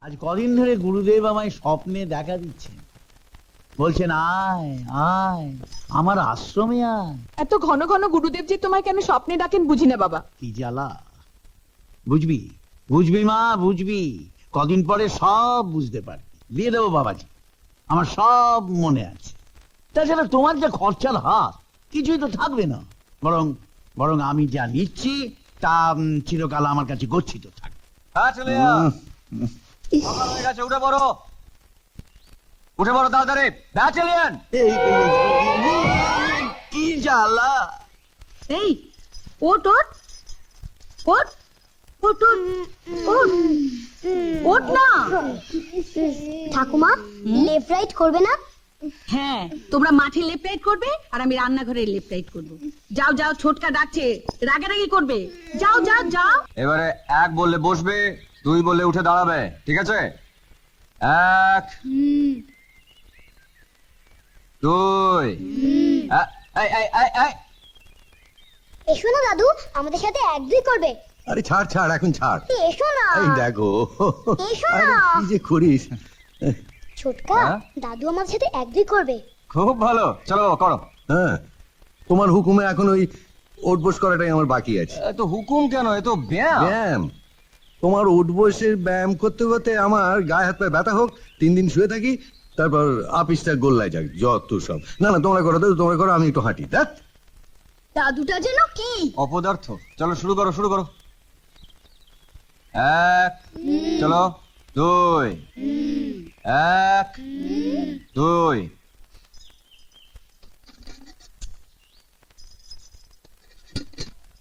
আজ কদিন ধরে গুরুদেব আমায় স্বপ্নে দেখা দিচ্ছেন, বলছেন আয় আয় আমার আশ্রমে আয়। এত ঘন ঘন গুরুদেব যে তোমায় কেন স্বপ্নে ডাকেন বুঝি না বাবা। কি জ্বালা, বুঝবি বুঝবি মা বুঝবি, কদিন পরে সব বুঝতে পারবি। দিয়ে দেবো বাবাজি, আমার সব মনে আছে। তাছাড়া তোমার যে খরচার হাত কিছুই তো থাকবে না, বরং বরং আমি যা নিচ্ছি তা চিরকাল আমার কাছে গচ্ছিত থাকবে। চলে সকাল হয়ে গেছে, উঠে পড়ো উঠে পড়ো তাড়াতাড়ি, ব্যাচেলিয়ান। কি জ্বালা। এই ওট ওট ওট ওট ওট ওট না ঠাকুমা, লেফট রাইট করবে না? হ্যাঁ, তোমরা মাঠে লেফট রাইট করবে আর আমি রান্নাঘরে লেফট রাইট করবো। যাও যাও, ছোটকা ডাকছে, রাগারাগি করবে। যাও যাও যাও। এবারে এক বললে বসবে, দুই বললে উঠে দাঁড়াবে, ঠিক আছে? এক, দুই, এই, এই, এই, এই। এসো না দাদু, আমাদের সাথে এক দুই করবে। আরে ছাড় ছাড়, এখন ছাড়। এসো না। এই দেখো, এসো আরে না। কি যে করিস। ছোটকা, হ্যাঁ? দাদু আমাদের সাথে এক দুই করবে। খুব ভালো, চলো করো। হ্যাঁ, তোমার হুকুমে এখন ওই ওঠবোস করাটাই আমার বাকি আছে। এ তো হুকুম কেন, এ তো ব্যায়াম। ব্যায়াম? তোমার ওঠবোসের ব্যায়াম করতে করতে আমার গায়ে হাত পায়ে ব্যথা হোক, 3 দিন শুয়ে থাকি, তারপর আপিসটা গোল্লায় যাক, যত সব। না না, তোমরা করো, তোমরা করো, আমি একটু হাঁটি। দেখ দাদুটা যেন কি অপদার্থ। চলো শুরু করো, শুরু করো। এক, চলো, দুই, এক, দুই।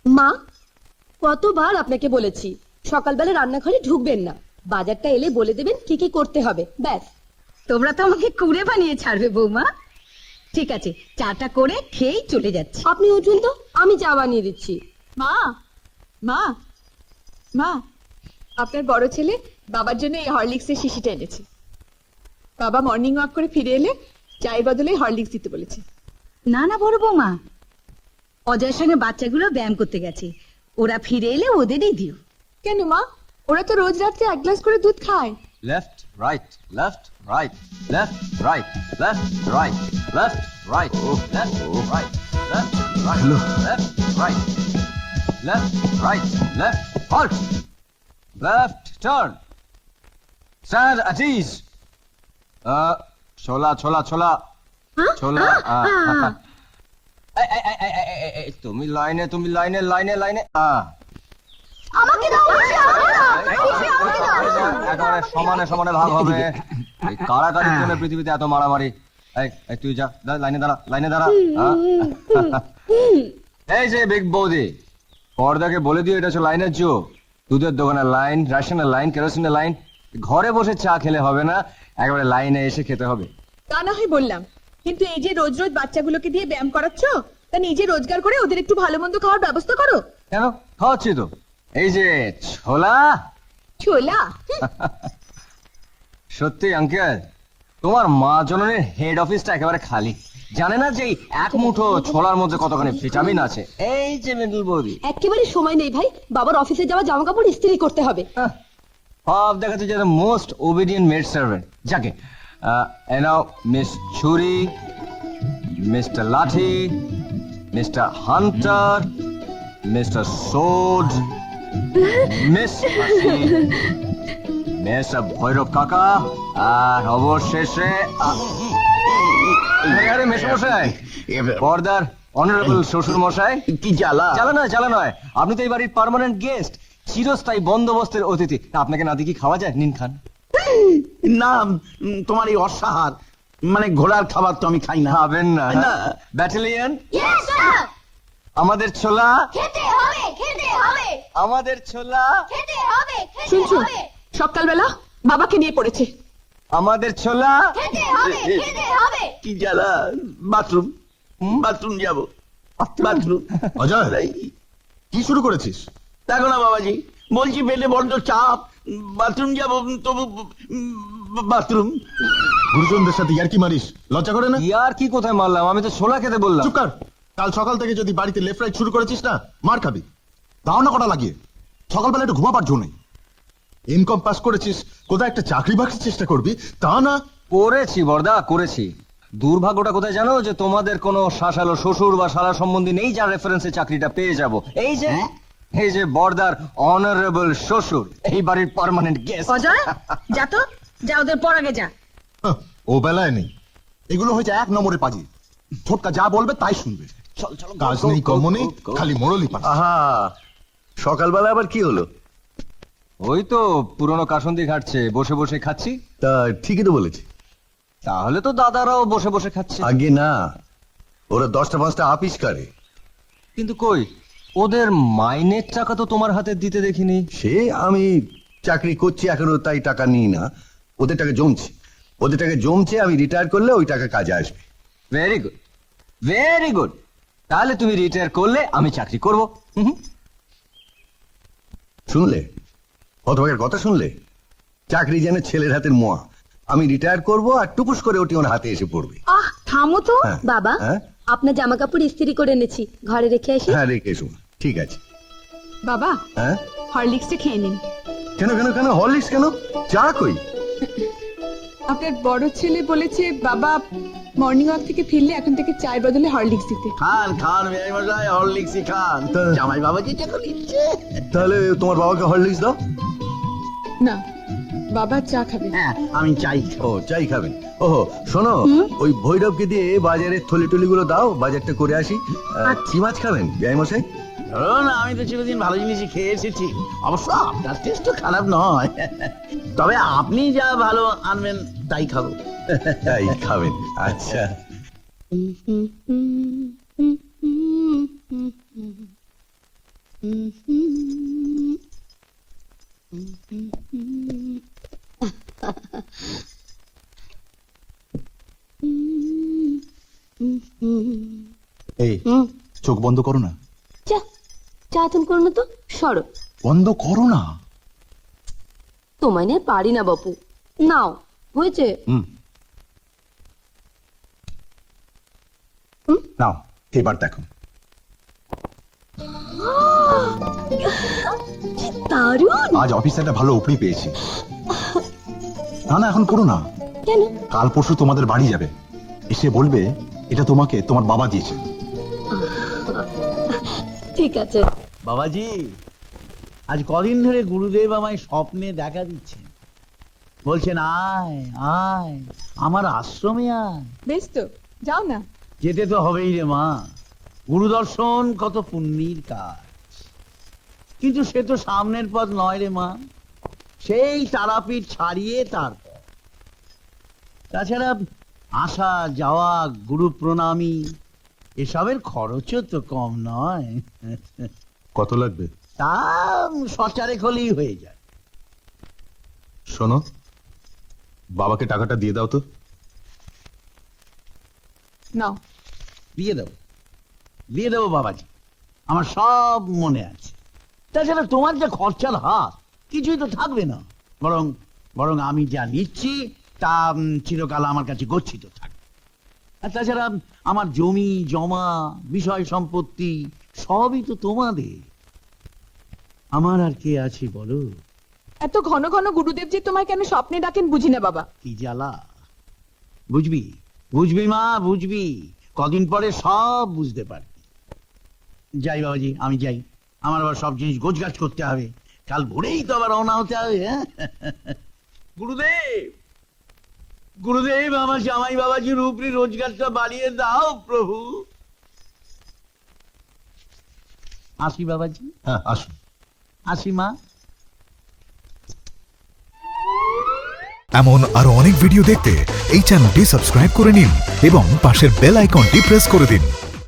মা, কতবার আপনাকে বলেছি সকালবেলা রান্নাঘরে ঢুকবেন না, বাজারটা এলে বলে দেবেন কি কি করতে হবে, ব্যাস। তোমরা তো আমাকে কুড়ে বানিয়ে ছাড়বে বৌমা। ঠিক আছে, চাটা করে খেয়েই চলে যাচ্ছি। আপনি উঠুন তো, আমি চা বানিয়ে দিচ্ছি। মা মা মা, আপনার বড় ছেলে বাবার জন্য এই হরলিক্সের শিশিটা এনেছে। বাবা মর্নিং ওয়াক করে ফিরে এলে চায়ের বদলে হরলিক্স দিতে বলেছে। না না বড় বৌমা, অজয়ের সঙ্গে বাচ্চাগুলো ব্যায়াম করতে গেছে, ওরা ফিরে এলে ওদেরই দিও। কেন মা, ওরা তো রোজ রাত্রে 1 গ্লাস করে দুধ খায়। Left right, left right, left right, left right, left right, left right, left right, left right, left right, left halt, left turn, stand at ease. ছোলা ছোলা ছোলা ছোলা। তুমি লাইনে, তুমি লাইনে লাইনে লাইনে। আমাকে দাও, আমাকে দাও। একেবারে সমানে সমানে ভাগ হবে। এই কারাকারির জন্য পৃথিবীতে এত মারামারি। এই তুই যা, লাইনে দাঁড়া, লাইনে দাঁড়া। এই যে বিগ বৌদি, পর্দাকে বলে দিও এটা হচ্ছে লাইনের যুগ। দুধের দোকানের লাইন, রেশনের লাইন, কেরোসিনের লাইন। ঘরে বসে চা খেলে হবে না, একেবারে লাইনে এসে খেতে হবে। তা না হয় বললাম, কিন্তু এই যে রোজ রোজ বাচ্চাগুলোকে দিয়ে ব্যায়াম করাচ্ছ, তা নিজে রোজগার করে ওদের একটু ভালো মন্দ খাওয়ার ব্যবস্থা করো। কেন, খাওয়াচ্ছি তো। এই যে ছোলা। ছোলা? সত্যি আঙ্কেল, তোমার মা জননীর হেড অফিসটা একেবারে খালি। জানে না যে এই এক মুঠো ছোলার মধ্যে কতখানি ভিটামিন আছে। এই যে মিডল বৌদি, একেবারে সময় নেই ভাই, বাবার অফিসে যাওয়া জামা কাপড় ইস্ত্রি করতে হবে। সব দেখাচ্ছে যে মোস্ট ওবিডিয়েন্ট মেড সার্ভেন্ট। যাকে এনাও মিস ছুরি, মিস্টার লাঠি, mister hunter, mister sword, miss mister Bhairav কাকা, আর অবশেষে আরে মেশমশাই, পর্দার অনারেবল শ্বশুর মশাই। কি জ্বালা। জ্বালা নয়, জ্বালা নয়, আপনি তো এই বাড়ির পার্মানেন্ট গেস্ট, চিরস্থায়ী বন্দোবস্তের অতিথি। আপনাকে না দিয়ে কি খাওয়া যায়? নিন খান। না, তোমার এই অসাহার মানে ঘোড়ার খাবার তো আমি খাই না। খাবেন না? না। Battalion, Yes, sir. আমাদের ছোলা, খেতে হবে, খেতে হবে, আমাদের ছোলা, খেতে হবে, খেতে শুনছো, হবে, সকালবেলা বাবাকে নিয়ে পড়েছে। আমাদের ছোলা। খেতে হবে, খেতে হবে। কি জ্বালা। বাথরুম, বাথরুম যাবো, বাথরুম। অজয়, কি শুরু করেছিস? দেখো না বাবাজি, বলছি পেটে বড্ড চাপ, বাথরুম যাবো, তবু বাথরুম। গুরুজনদের সাথে ইয়ার্কি মারিস, লজ্জা করে না? ইয়ার কি কোথায় মারলাম, আমি তো ছোলা খেতে বললাম। চুপ কর। কাল সকাল থেকে যদি বাড়িতে লেফট রাইট শুরু করেছিস না, মার খাবি। দাও না কটা লাগিয়ে, সকালবেলা একটু ঘুমাবার জো নেই। ইনকাম পাস করেছিস, কোথায় একটা চাকরি বাকরির চেষ্টা করবি, তা না। করেছি বর্দা, করেছি। দুর্ভাগ্যটা কোথায় জানো, যে তোমাদের কোনো শাসালো শ্বশুর বা শালা সম্বন্ধী নেই যার রেফারেন্সে চাকরিটা পেয়ে যাব। এই যে হ্যাঁ? এই যে বর্দার অনারেবল শ্বশুর, এই বাড়ির পার্মানেন্ট গেস্ট। অজয় যা তো, যা ওদের পর আগে যা। হাহ, ও বেলায় নেই, এগুলো হয়েছে 1 নম্বরে পাজি। ছোটকা যা বলবে তাই শুনবে, চল চল, কাজ নেই কর্ম নেই, খালি মোড়লি পাস। আহা, সকালবেলা আবার কি হলো? ওই তো পুরনো কাসন্দি ঘাটছে, বসে বসে খাচ্ছি। তা ঠিকই তো বলেছি। তাহলে তো দাদারাও বসে বসে খাচ্ছে। আগে না, ওরা 10টা 5টা আপিস করে। কিন্তু কই, ওদের মাইনের টাকা তো তোমার হাতে দিতে দেখিনি। সে আমি চাকরি করছি এখনো, তাই টাকা নিই না। ওদের টাকা জমছে, ওদের টাকা জমছে, আমি রিটায়ার করলে ওই টাকা কাজে আসবে। Very good, very good. তাহলে তুমি রিটায়ার করলে আমি চাকরি করবো। শুনলে হতভাগের কথা, শুনলে? চাকরি যেন ছেলের হাতের মোয়া। আমি রিটায়ার করব আর টুকুস করে ওটি ওর হাতে এসে পড়বে। আহ থামো তো। হ্যাঁ। বাবা, হ্যাঁ? আপনার জামা কাপড় ইস্ত্রি করে এনেছি, ঘরে রেখে আসি। হ্যাঁ, রেখে এসো। ঠিক আছে। বাবা, হ্যাঁ, হরলিক্সটা খেয়ে নিন। কেন কেন কেন হরলিক্স কেন? চা কই? আপনার বড় ছেলে বলেছে বাবা মর্নিং ওয়াক থেকে ফিরলে এখন থেকে চায়ের বদলে হরলিক্স দিতে। খান খান বেআই মশাই, হরলিক্সই খান। তা- জামাই বাবাজি যখন ইচ্ছে। তাহলে তোমার বাবাকে হরলিক্স দাও। না, বাবা চা খাবে। হ্যাঁ, আমি চাই। ও, চাই খাবেন? ওহো, শোনো, ওই ভৈরবকে দিয়ে বাজারের থলি টলি গুলো দাও, বাজারটা করে আসি। কি মাছ খাবেন বেআই মশাই? ধরুন, আমি তো চিরদিন ভালো জিনিসই খেয়ে এসেছি। অবশ্য আপনার টেস্ট তো খারাপ নয়, তবে আপনি যা ভালো আনবেন তাই খাবো। তাই খাবেন? আচ্ছা। এই চোখ বন্ধ করো না, চা চা তুমি করো না তো, সরো। বন্ধ করো না। তোমায় নিয়ে পারি না বাপু, নাও হয়েছে। নাও এবার দেখো। কি দারুণ! আজ অফিসে একটা ভালো উপরি পেয়েছি। না না, এখন করো না। কেন? কাল পরশু তোমাদের বাড়ি যাবে, এসে বলবে এটা তোমাকে তোমার বাবা দিয়েছে। ঠিক আছে। বাবাজি, আজ কদিন ধরে গুরুদেব আমায় স্বপ্নে দেখা দিচ্ছেন। বলছেন আয় আয় আমার আশ্রমে আয়। বেশ তো, যাও না। যেতে তো হবেই রে মা, গুরুদর্শন কত পুণ্যির কাজ। কিন্তু সে তো সামনের পথ নয় রে মা, সেই তারাপীঠ ছাড়িয়ে তারপর। তাছাড়া আসা যাওয়া, গুরু প্রণামী, এসবের খরচও তো কম নয়। কত লাগবে? তা সচারে হলেই হয়ে যায়। শোনো, বাবাকে টাকাটা দিয়ে দাও তো। নাও। দিয়ে দেবো বাবাজি, আমার সব মনে আছে। তাছাড়া তোমার যে খরচার হাত, কিছুই তো থাকবে না। বরং বরং আমি যা নিচ্ছি তা চিরকাল আমার কাছে গচ্ছিত থাকবে। আর তাছাড়া আমার জমি জমা, বিষয় সম্পত্তি সবই তো তোমাদের। আমার আর কে আছে বলো? এত ঘন ঘন গুরুদেব যে তোমায় কেন স্বপ্নে ডাকেন বুঝি না বাবা। কি জ্বালা! বুঝবি বুঝবি মা, বুঝবি। কদিন পরে সব বুঝতে পারবি। যাই বাবাজি, আমি যাই। আমার আবার সব জিনিস গোছগাছ করতে হবে, কাল ভোরেই তো আবার রওনা হতে হবে। হ্যাঁ, গুরুদেব গুরুদেব, আমার জামাই বাবাজির উপরে রোজগারটা বাড়িয়ে দাও প্রভু। আসি বাবাজি, হ্যাঁ আসুন। আসি মা। এমন আরো অনেক ভিডিও দেখতে এই চ্যানেলটি সাবস্ক্রাইব করে নিন এবং পাশের বেল আইকনটি প্রেস করে দিন।